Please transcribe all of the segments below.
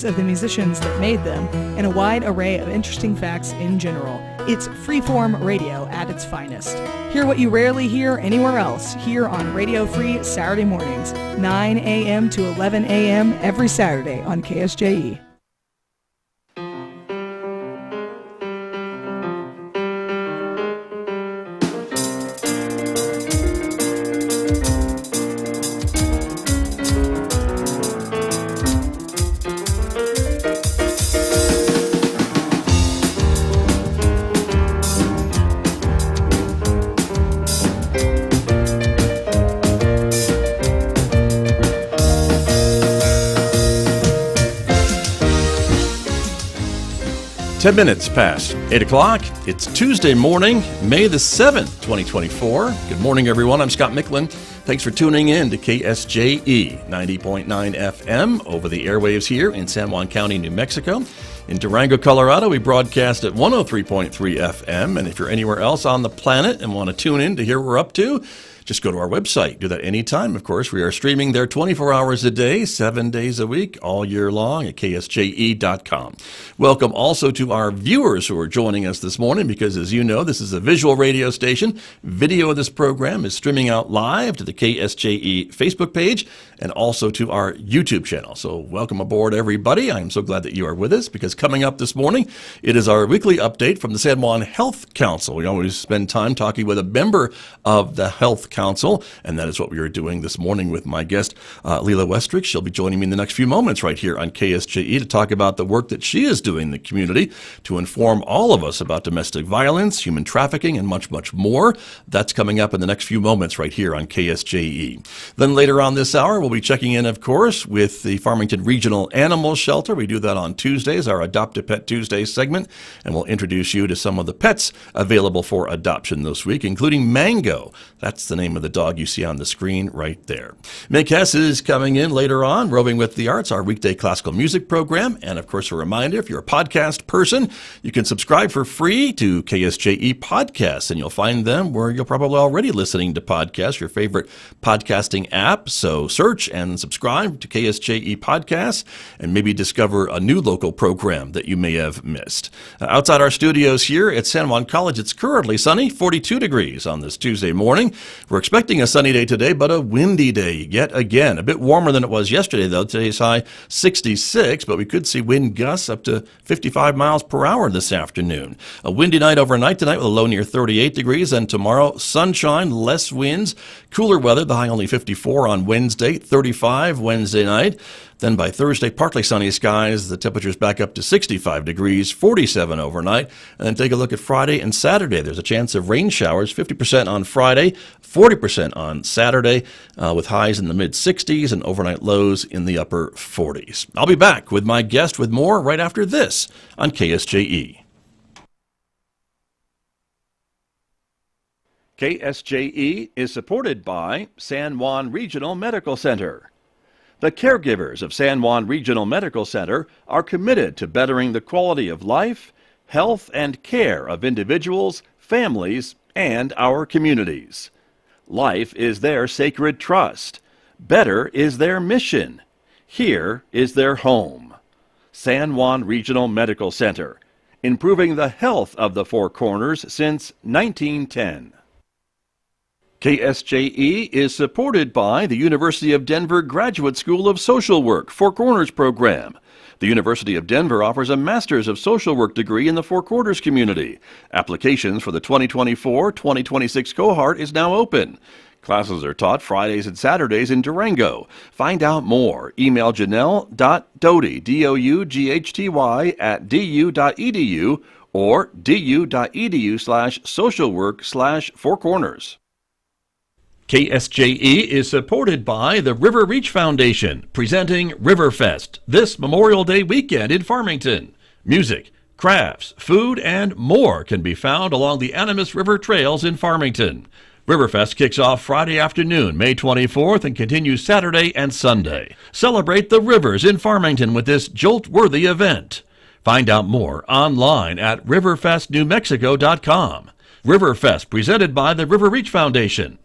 of the musicians that made them, and a wide array of interesting facts in general. It's freeform radio at its finest. Hear what you rarely hear anywhere else here on Radio Free Saturday mornings, 9 a.m. to 11 a.m. every Saturday on KSJE. Ten minutes past 8 o'clock. It's Tuesday morning, May the 7th, 2024. Good morning, everyone. I'm Scott Michlin. Thanks for tuning in to KSJE 90.9 FM over the airwaves here in San Juan County, New Mexico. In Durango, Colorado, we broadcast at 103.3 FM. And if you're anywhere else on the planet and want to tune in to hear what we're up to, just go to our website. Do that anytime, of course. We are streaming there 24 hours a day, 7 days a week, all year long at ksje.com. Welcome also to our viewers who are joining us this morning because, as you know, this is a visual radio station. Video of this program is streaming out live to the KSJE Facebook page and also to our YouTube channel. So welcome aboard, everybody. I'm so glad that you are with us because coming up this morning, it is our weekly update from the San Juan Health Council. We always spend time talking with a member of the Health Council, and that is what we are doing this morning with my guest, Lelah Westrick. She'll be joining me in the next few moments right here on KSJE to talk about the work that she is doing in the community to inform all of us about domestic violence, human trafficking, and much, much more. That's coming up in the next few moments right here on KSJE. Then later on this hour, we'll be checking in, of course, with the Farmington Regional Animal Shelter. We do that on Tuesdays, our Adopt a Pet Tuesday segment, and we'll introduce you to some of the pets available for adoption this week, including Mango. That's the name of the dog you see on the screen right there. Mick Hess is coming in later on, Roving with the Arts, our weekday classical music program. And of course, a reminder, if you're a podcast person, you can subscribe for free to KSJE podcasts, and you'll find them where you're probably already listening to podcasts, your favorite podcasting app. So search and subscribe to KSJE podcasts and maybe discover a new local program that you may have missed. Outside our studios here at San Juan College, it's currently sunny, 42 degrees on this Tuesday morning. We're expecting a sunny day today, but a windy day yet again. A bit warmer than it was yesterday, though. Today's high 66, but we could see wind gusts up to 55 miles per hour this afternoon. A windy night overnight tonight with a low near 38 degrees, and tomorrow, sunshine, less winds, cooler weather, the high only 54 on Wednesday, 35 Wednesday night. Then by Thursday, partly sunny skies, the temperatures back up to 65 degrees, 47 overnight. And then take a look at Friday and Saturday. There's a chance of rain showers, 50% on Friday, 40% on Saturday, with highs in the mid-60s and overnight lows in the upper 40s. I'll be back with my guest with more right after this on KSJE. KSJE is supported by San Juan Regional Medical Center. The caregivers of San Juan Regional Medical Center are committed to bettering the quality of life, health, and care of individuals, families, and our communities. Life is their sacred trust. Better is their mission. Here is their home. San Juan Regional Medical Center, improving the health of the Four Corners since 1910. KSJE is supported by the University of Denver Graduate School of Social Work Four Corners program. The University of Denver offers a Master's of Social Work degree in the Four Corners community. Applications for the 2024-2026 cohort is now open. Classes are taught Fridays and Saturdays in Durango. Find out more. Email janelle.doghty, D-O-U-G-H-T-Y, at du.edu or du.edu/socialwork/Four Corners. KSJE is supported by the River Reach Foundation, presenting Riverfest this Memorial Day weekend in Farmington. Music, crafts, food, and more can be found along the Animas River trails in Farmington. Riverfest kicks off Friday afternoon, May 24th, and continues Saturday and Sunday. Celebrate the rivers in Farmington with this jolt-worthy event. Find out more online at riverfestnewmexico.com. Riverfest, presented by the River Reach Foundation.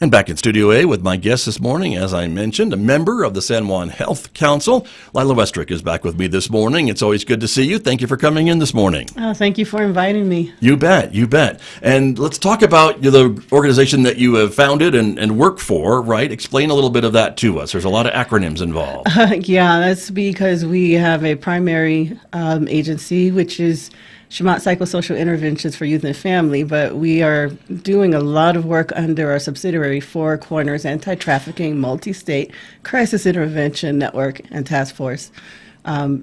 And back in Studio A with my guest this morning, as I mentioned, a member of the San Juan Health Council. Lelah Westrick is back with me this morning. It's always good to see you. Thank you for coming in this morning. Oh, thank you for inviting me. You bet, you bet. And let's talk about the organization that you have founded and work for, right? Explain a little bit of that to us. There's a lot of acronyms involved. Yeah, that's because we have a primary agency, which is Shemot Psychosocial Interventions for Youth and Family, but we are doing a lot of work under our subsidiary Four Corners Anti-Trafficking Multi-State Crisis Intervention Network and Task Force.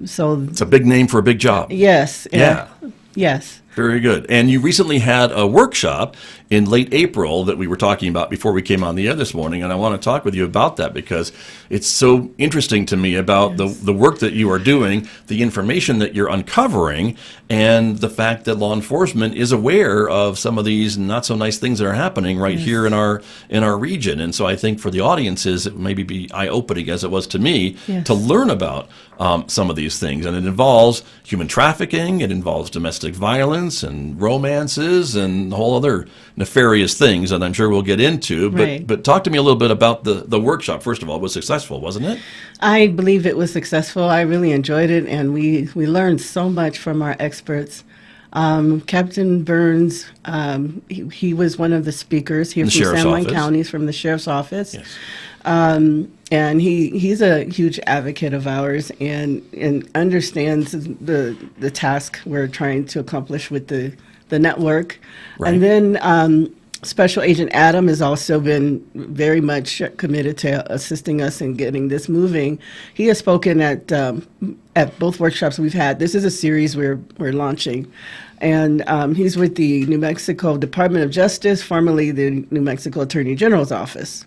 So it's a big name for a big job. Yes. Yeah. Yes. Very good. And you recently had a workshop in late April that we were talking about before we came on the air this morning, and I want to talk with you about that because it's so interesting to me about the work that you are doing, the information that you're uncovering, and the fact that law enforcement is aware of some of these not so nice things that are happening right here in our region. And so I think for the audiences, it maybe be eye-opening as it was to me to learn about some of these things. And it involves human trafficking, it involves domestic violence and romances and whole other nefarious things that I'm sure we'll get into. But talk to me a little bit about the workshop. First of all, it was successful, wasn't it? I believe it was successful. I really enjoyed it, and we learned so much from our experts. Captain Burns, he was one of the speakers here from San Juan County, from the Sheriff's Office. Yes. And he's a huge advocate of ours and understands the task we're trying to accomplish with the network. Right. And then Special Agent Adam has also been very much committed to assisting us in getting this moving. He has spoken at both workshops we've had. This is a series we're launching. And he's with the New Mexico Department of Justice, formerly the New Mexico Attorney General's office.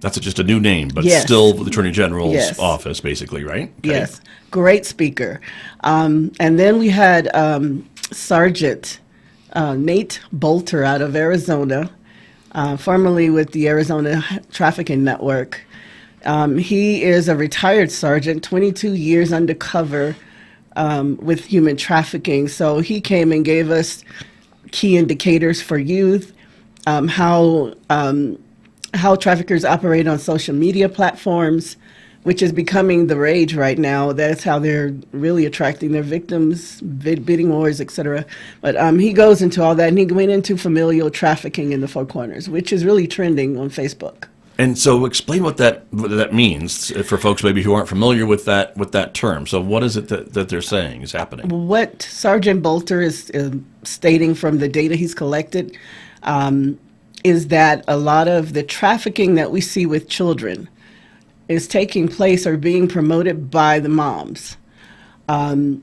That's just a new name, but still the Attorney General's office, basically, right? Okay. Yes, great speaker. And then we had Sergeant Nate Bolter out of Arizona, formerly with the Arizona Trafficking Network. He is a retired sergeant, 22 years undercover with human trafficking. So he came and gave us key indicators for youth, how traffickers operate on social media platforms, which is becoming the rage right now. That's how they're really attracting their victims, bidding wars, etc. But he goes into all that, and he went into familial trafficking in the Four Corners, which is really trending on Facebook. And so explain what that means for folks maybe who aren't familiar with that term. So what is it that they're saying is happening? What Sergeant Bolter is stating from the data he's collected is that a lot of the trafficking that we see with children is taking place or being promoted by the moms. And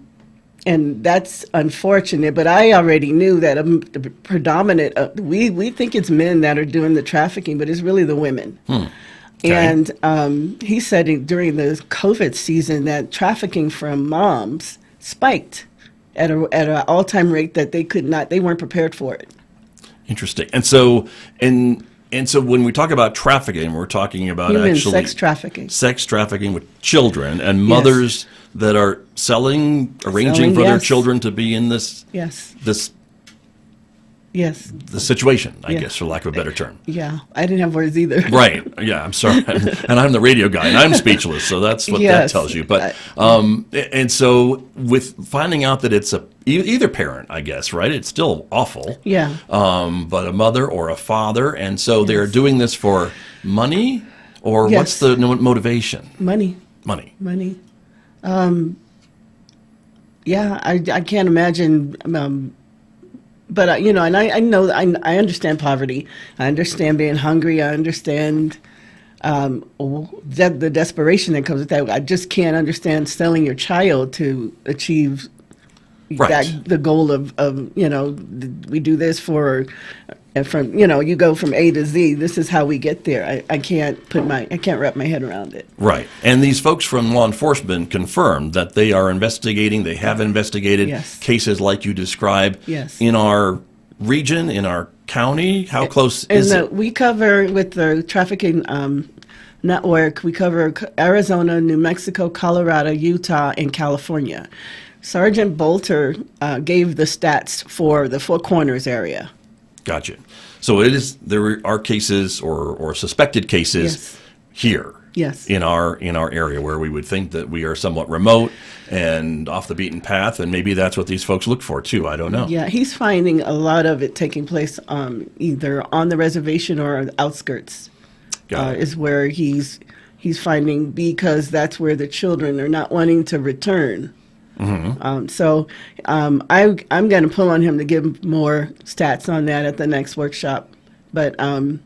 that's unfortunate, but I already knew that the predominant, we think it's men that are doing the trafficking, but it's really the women. Okay. And he said during the COVID season that trafficking from moms spiked at an all-time rate that they weren't prepared for it. Interesting. And so when we talk about trafficking, we're talking about human sex trafficking with children and mothers that are arranging for their children to be in this the situation, I guess, for lack of a better term. Yeah, I didn't have words either. Right. Yeah, I'm sorry. And I'm the radio guy, and I'm speechless, so that's what that tells you. But and so with finding out that it's either parent, I guess, right? It's still awful. Yeah. But a mother or a father, and so they're doing this for money, or what's the motivation? Money. Yeah, I can't imagine. But and I know I understand poverty. I understand being hungry. I understand the desperation that comes with that. I just can't understand selling your child to achieve the goal of we do this from you go from A to Z. This is how we get there. I can't wrap my head around it. Right. And these folks from law enforcement confirmed that they are investigating. They have investigated cases like you describe in our region, in our county. How close is it? We cover with the trafficking network. We cover Arizona, New Mexico, Colorado, Utah, and California. Sergeant Bolter gave the stats for the Four Corners area. Gotcha. So there are cases or suspected cases Yes. here. Yes. In our area where we would think that we are somewhat remote and off the beaten path, and maybe that's what these folks look for too. I don't know. Yeah, he's finding a lot of it taking place either on the reservation or outskirts. Got it. Is where he's finding, because that's where the children are not wanting to return. So I'm going to pull on him to give more stats on that at the next workshop. But I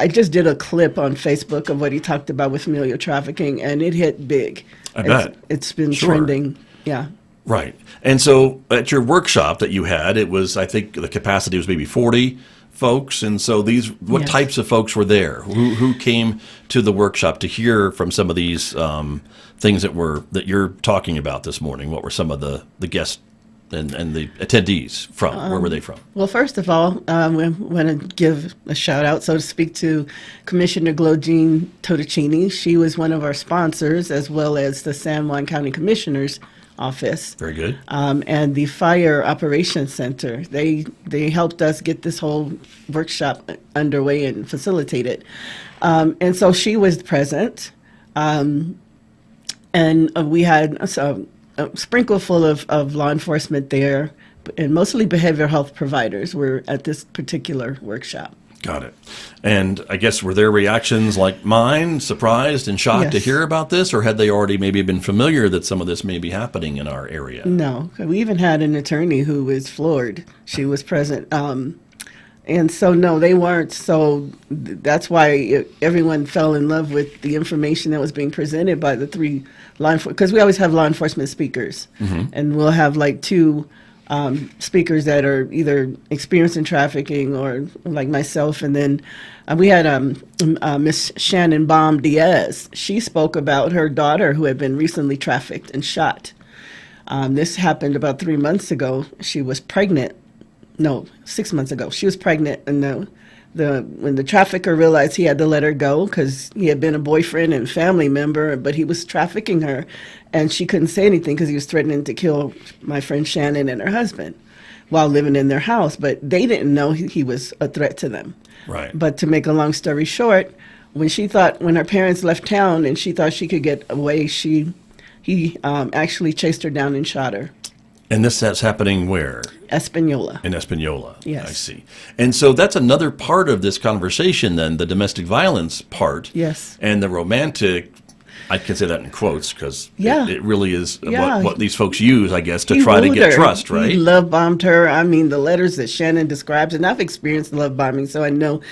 just did a clip on Facebook of what he talked about with familial trafficking, and it hit big. I bet. It's been Sure. trending. Yeah. Right. And so at your workshop that you had, it was, I think the capacity was maybe 40 folks. And so what Yes. types of folks were there? Who came to the workshop to hear from some of these things that you're talking about this morning? What were some of the guests and the attendees from? Where were they from? Well, first of all, we want to give a shout out, so to speak, to Commissioner Glogene Totticini. She was one of our sponsors, as well as the San Juan County Commissioner's Office. Very good. And the Fire Operations Center. They helped us get this whole workshop underway and facilitated. And so she was present. And we had a sprinkle full of law enforcement there, and mostly behavioral health providers were at this particular workshop. Got it. And I guess were their reactions like mine, surprised and shocked to Yes. hear about this, or had they already maybe been familiar that some of this may be happening in our area? No, we even had an attorney who was floored. She was present. And so, no, they weren't. So that's why everyone fell in love with the information that was being presented by the three law enforcement, because we always have law enforcement speakers. And we'll have like two speakers that are either experienced in trafficking or like myself. And then we had Miss Shannon Baum Diaz. She spoke about her daughter who had been recently trafficked and shot. This happened about 3 months ago. She was pregnant. No, 6 months ago. She was pregnant, and when the trafficker realized he had to let her go because he had been a boyfriend and family member, but he was trafficking her, and she couldn't say anything because he was threatening to kill my friend Shannon and her husband while living in their house. But they didn't know he was a threat to them. Right. But to make a long story short, when her parents left town and she thought she could get away, he actually chased her down and shot her. And that's happening where? Espanola. In Espanola. Yes. I see. And so that's another part of this conversation then, the domestic violence part. Yes. And the romantic, I can say that in quotes because Yeah. it really is Yeah. what these folks use, I guess, to He try to wooed get her. trust, right? He love bombed her. I mean, the letters that Shannon describes, and I've experienced love bombing, so I know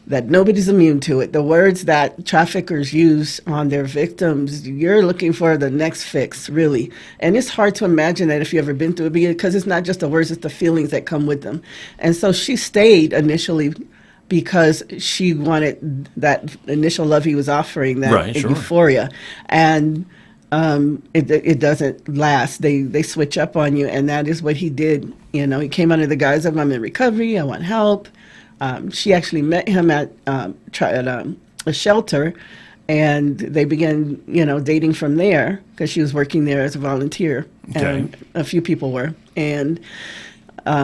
that nobody's immune to it. The words that traffickers use on their victims, you're looking for the next fix, really. And it's hard to imagine that if you've ever been through it, because it's not just the words, it's the feelings that come with them. And so she stayed initially because she wanted that initial love he was offering, that Right, sure. euphoria. And it doesn't last. They switch up on you, and that is what he did. You know, he came under the guise of, I'm in recovery, I want help. She actually met him at a shelter, and they began, dating from there because she was working there as a volunteer. Okay. And a few people were. And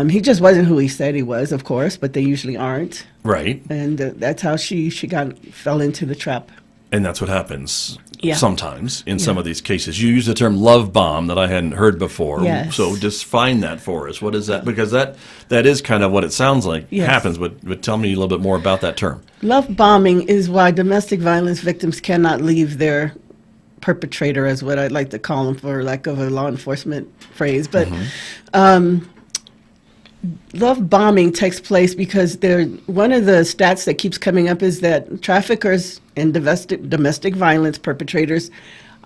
he just wasn't who he said he was, of course, but they usually aren't. Right. And that's how she fell into the trap. And that's what happens Yeah. sometimes in some Yeah. of these cases. You use the term love bomb that I hadn't heard before. Yes. So define that for us. What is that? Because that is kind of what it sounds like Yes. happens. But tell me a little bit more about that term. Love bombing is why domestic violence victims cannot leave their perpetrator, as what I'd like to call them for lack of a law enforcement phrase. But love bombing takes place because one of the stats that keeps coming up is that traffickers and domestic violence perpetrators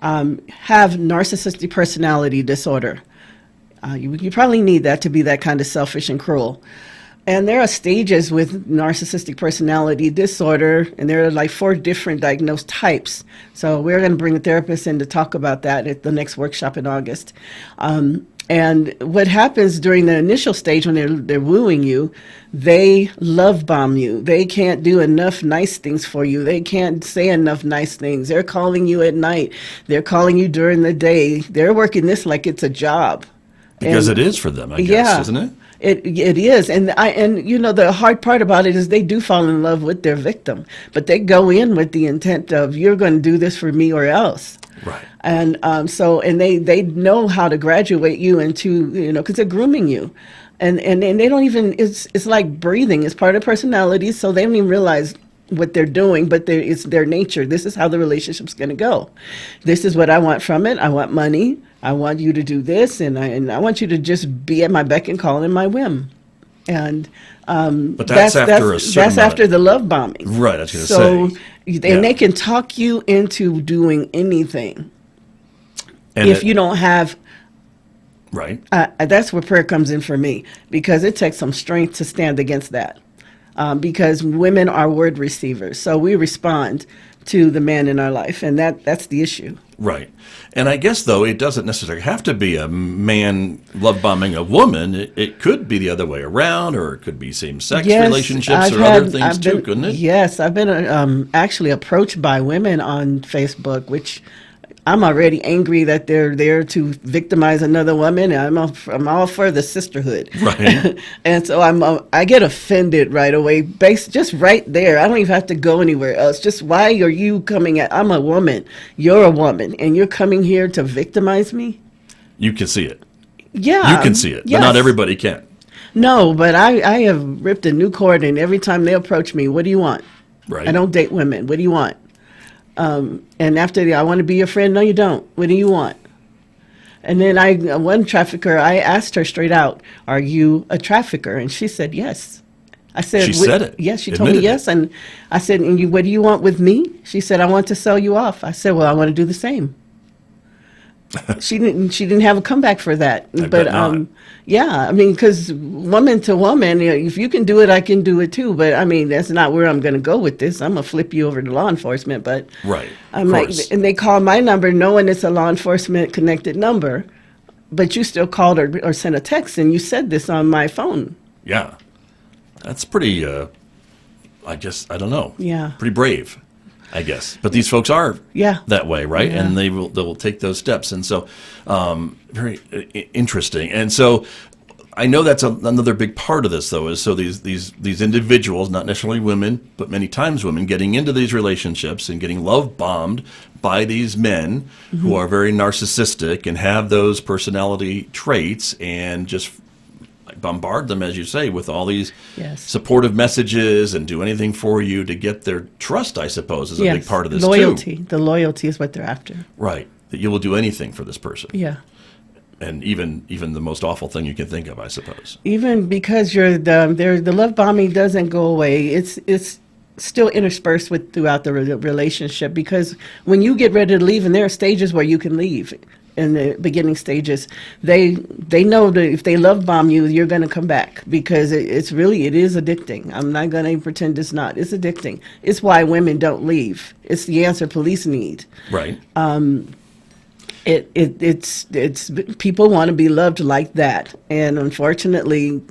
have narcissistic personality disorder. You probably need that to be that kind of selfish and cruel. And there are stages with narcissistic personality disorder, and there are like 4 different diagnosed types. So we're going to bring a therapist in to talk about that at the next workshop in August. And what happens during the initial stage when they're wooing you, they love bomb you. They can't do enough nice things for you. They can't say enough nice things. They're calling you at night. They're calling you during the day. They're working this like it's a job. Because it is for them, I guess, isn't it? It is, and the hard part about it is they do fall in love with their victim, but they go in with the intent of, you're going to do this for me or else. Right. And they know how to graduate you into, because they're grooming you, and they don't even, it's like breathing. It's part of personality, so they don't even realize what they're doing, but it's their nature. This is how the relationship's going to go. This is what I want from it. I want money. I want you to do this, and I want you to just be at my beck and call and my whim. And but that's after a certain that's after the love bombing. Right, I was going to say. And they can talk you into doing anything. And if you don't have... Right. That's where prayer comes in for me, because it takes some strength to stand against that. Because women are word receivers, so we respond to the man in our life, and that's the issue. Right. And I guess, though, it doesn't necessarily have to be a man love bombing a woman. It could be the other way around, or it could be same-sex relationships or other things, too, couldn't it? Yes, I've been actually approached by women on Facebook, which I'm already angry that they're there to victimize another woman. I'm all for the sisterhood. Right. And so I get offended right away, just right there. I don't even have to go anywhere else. Just, why are you coming I'm a woman. You're a woman, and you're coming here to victimize me? You can see it. Yeah. You can see it, yes. But not everybody can. No, but I have ripped a new cord, and every time they approach me, what do you want? Right. I don't date women. What do you want? And after I want to be your friend. No, you don't. What do you want? And then one trafficker, I asked her straight out, are you a trafficker? And she said, yes. I said, she said it. Yes, she told me yes. And I said, and what do you want with me? She said, I want to sell you off. I said, well, I want to do the same. She didn't have a comeback for that. Yeah, I mean, because woman to woman, if you can do it, I can do it too. But I mean, that's not where I'm going to go with this. I'm gonna flip you over to law enforcement. But right, I'm like, and they call my number knowing it's a law enforcement connected number, but you still called or sent a text, and you said this on my phone. Yeah, that's pretty. I don't know. Yeah, pretty brave, I guess. But these folks are that way, right? Yeah. And they will take those steps. And so very interesting. And so I know that's another big part of this, though, is so these individuals, not necessarily women, but many times women, getting into these relationships and getting love bombed by these men who are very narcissistic and have those personality traits, and just bombard them, as you say, with all these supportive messages and do anything for you to get their trust, I suppose, is a big part of this loyalty. too. The loyalty is what they're after. Right. That you will do anything for this person. Yeah. And even the most awful thing you can think of, I suppose. Even because the love bombing doesn't go away. It's still interspersed throughout the relationship, because when you get ready to leave, and there are stages where you can leave. In the beginning stages, they know that if they love bomb you, you're going to come back, because it is addicting. I'm not going to pretend it's not. It's addicting. It's why women don't leave. It's the answer police need. Right. It's people want to be loved like that, and unfortunately,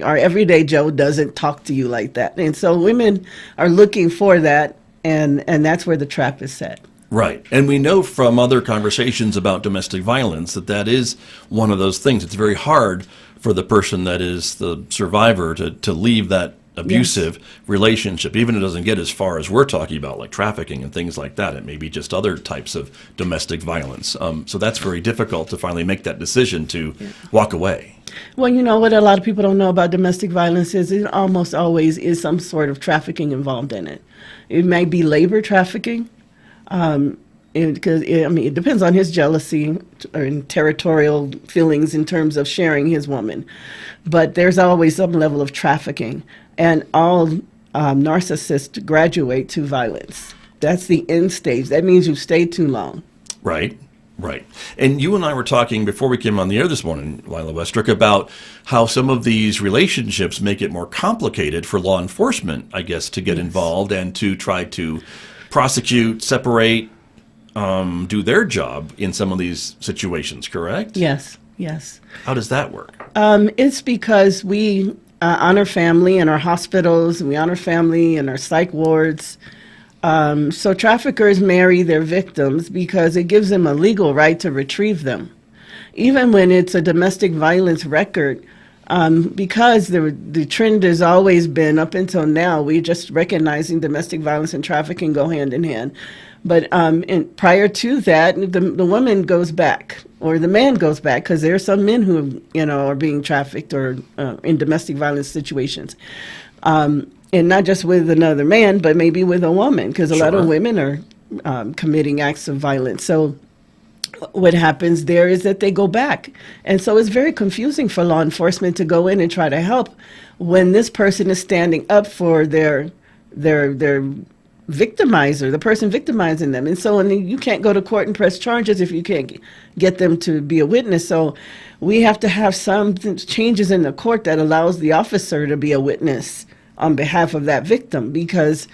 our everyday Joe doesn't talk to you like that, and so women are looking for that, and that's where the trap is set. Right. And we know from other conversations about domestic violence that is one of those things. It's very hard for the person that is the survivor to leave that abusive relationship, even if it doesn't get as far as we're talking about, like trafficking and things like that. It may be just other types of domestic violence. So that's very difficult to finally make that decision to walk away. Well, you know what a lot of people don't know about domestic violence is it almost always is some sort of trafficking involved in it. It may be labor trafficking. Because it depends on his jealousy and territorial feelings in terms of sharing his woman, but there's always some level of trafficking, and all narcissists graduate to violence. That's the end stage. That means you've stayed too long. Right. And you and I were talking before we came on the air this morning, Lelah Westrick, about how some of these relationships make it more complicated for law enforcement, I guess, to get involved and to try to prosecute, separate, do their job in some of these situations, correct? Yes. How does that work? It's because we honor family in our hospitals, and we honor family in our psych wards. So traffickers marry their victims because it gives them a legal right to retrieve them. even when it's a domestic violence record, because the trend has always been, up until now, we're just recognizing domestic violence and trafficking go hand in hand. But prior to that, the woman goes back, or the man goes back, because there are some men who, are being trafficked or in domestic violence situations. And not just with another man, but maybe with a woman, because a lot of women are committing acts of violence. So what happens there is that they go back. And so it's very confusing for law enforcement to go in and try to help when this person is standing up for their victimizer, the person victimizing them. And so you can't go to court and press charges if you can't get them to be a witness. So we have to have some changes in the court that allows the officer to be a witness on behalf of that victim, because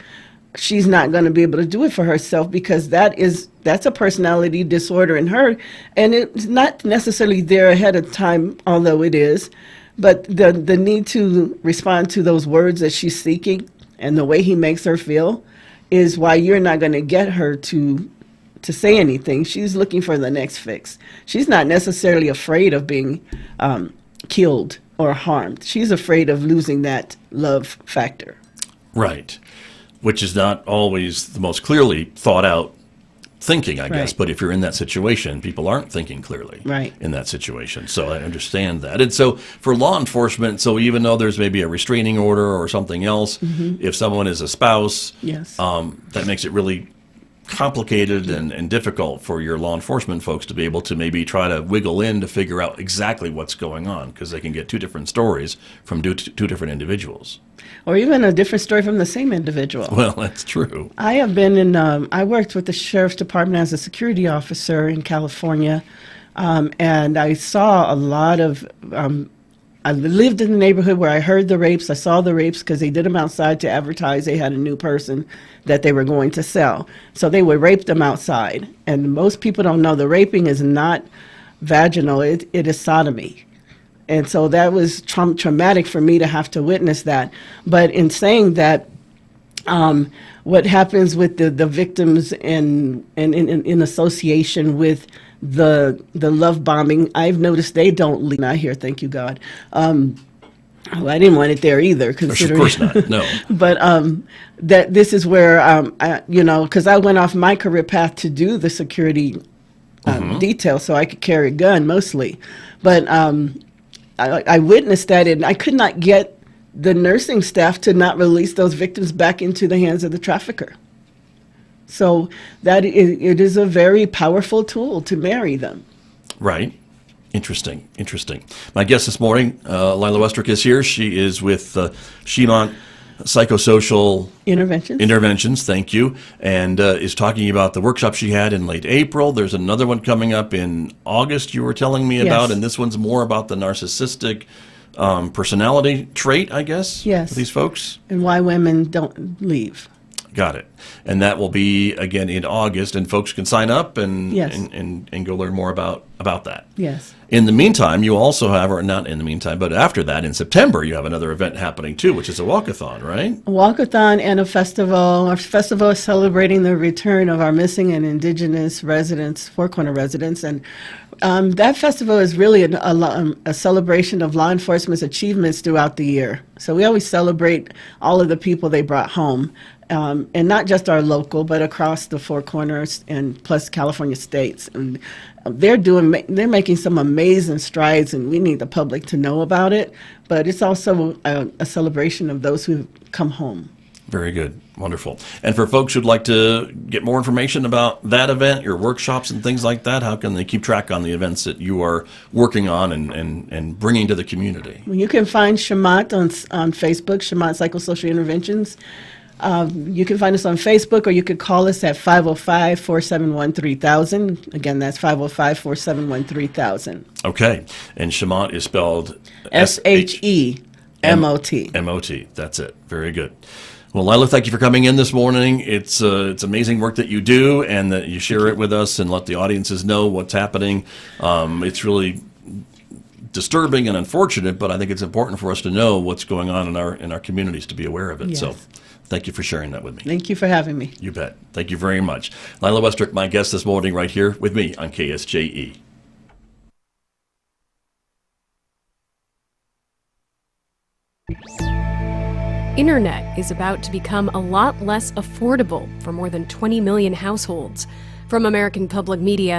she's not going to be able to do it for herself, because that's a personality disorder in her, and it's not necessarily there ahead of time, although it is, but the need to respond to those words that she's seeking and the way he makes her feel is why you're not going to get her to say anything. She's looking for the next fix. She's not necessarily afraid of being killed or harmed. She's afraid of losing that love factor. Right. Which is not always the most clearly thought out thinking, I guess. Right. But if you're in that situation, people aren't thinking clearly in that situation. So I understand that. And so for law enforcement, so even though there's maybe a restraining order or something else, if someone is a spouse, that makes it really complicated and difficult for your law enforcement folks to be able to maybe try to wiggle in to figure out exactly what's going on, because they can get two different stories from two different individuals. Or even a different story from the same individual. Well, that's true. I have been I worked with the Sheriff's Department as a security officer in California, and I saw a lot of, I lived in the neighborhood where I heard the rapes. I saw the rapes because they did them outside to advertise they had a new person that they were going to sell. So they would rape them outside. And most people don't know the raping is not vaginal, it is sodomy. And so that was traumatic for me to have to witness that. But in saying that, what happens with the victims in association with the love bombing, I've noticed they don't leave. Not here, thank you, God. Well, I didn't want it there either, considering. Of course not, no. But that this is where, because I went off my career path to do the security detail, so I could carry a gun mostly. But I witnessed that, and I could not get the nursing staff to not release those victims back into the hands of the trafficker. So it is a very powerful tool to marry them. Right. Interesting. My guest this morning, Lelah Westrick, is here. She is with Chemont Psychosocial Interventions, thank you, and is talking about the workshop she had in late April. There's another one coming up in August you were telling me about, and this one's more about the narcissistic personality trait, I guess, for these folks. And why women don't leave. Got it. And that will be, again, in August, and folks can sign up and go learn more about that. Yes. In the meantime, you also have, or not in the meantime, but after that, in September, you have another event happening too, which is a walkathon, right? A walkathon and a festival. Our festival is celebrating the return of our missing and indigenous residents, Four Corner residents, and that festival is really a celebration of law enforcement's achievements throughout the year. So we always celebrate all of the people they brought home. And not just our local, but across the Four Corners and plus California states. And they're making some amazing strides, and we need the public to know about it. But it's also a celebration of those who've come home. Very good. Wonderful. And for folks who'd like to get more information about that event, your workshops and things like that, how can they keep track on the events that you are working on and bringing to the community? Well, you can find Chemont on Facebook, Chemont Psychosocial Interventions. You can find us on Facebook, or you could call us at 505-471-3000. Again, that's 505-471-3000. Okay. And Chemont is spelled Shemot. M-O-T. That's it. Very good. Well, Lelah, thank you for coming in this morning. It's amazing work that you do, and that you share it with us and let the audiences know what's happening. It's really disturbing and unfortunate, but I think it's important for us to know what's going on in our communities, to be aware of it. Yes. So thank you for sharing that with me. Thank you for having me. You bet. Thank you very much. Lelah Westrick, my guest this morning, right here with me on KSJE. Internet is about to become a lot less affordable for more than 20 million households. From American Public Media,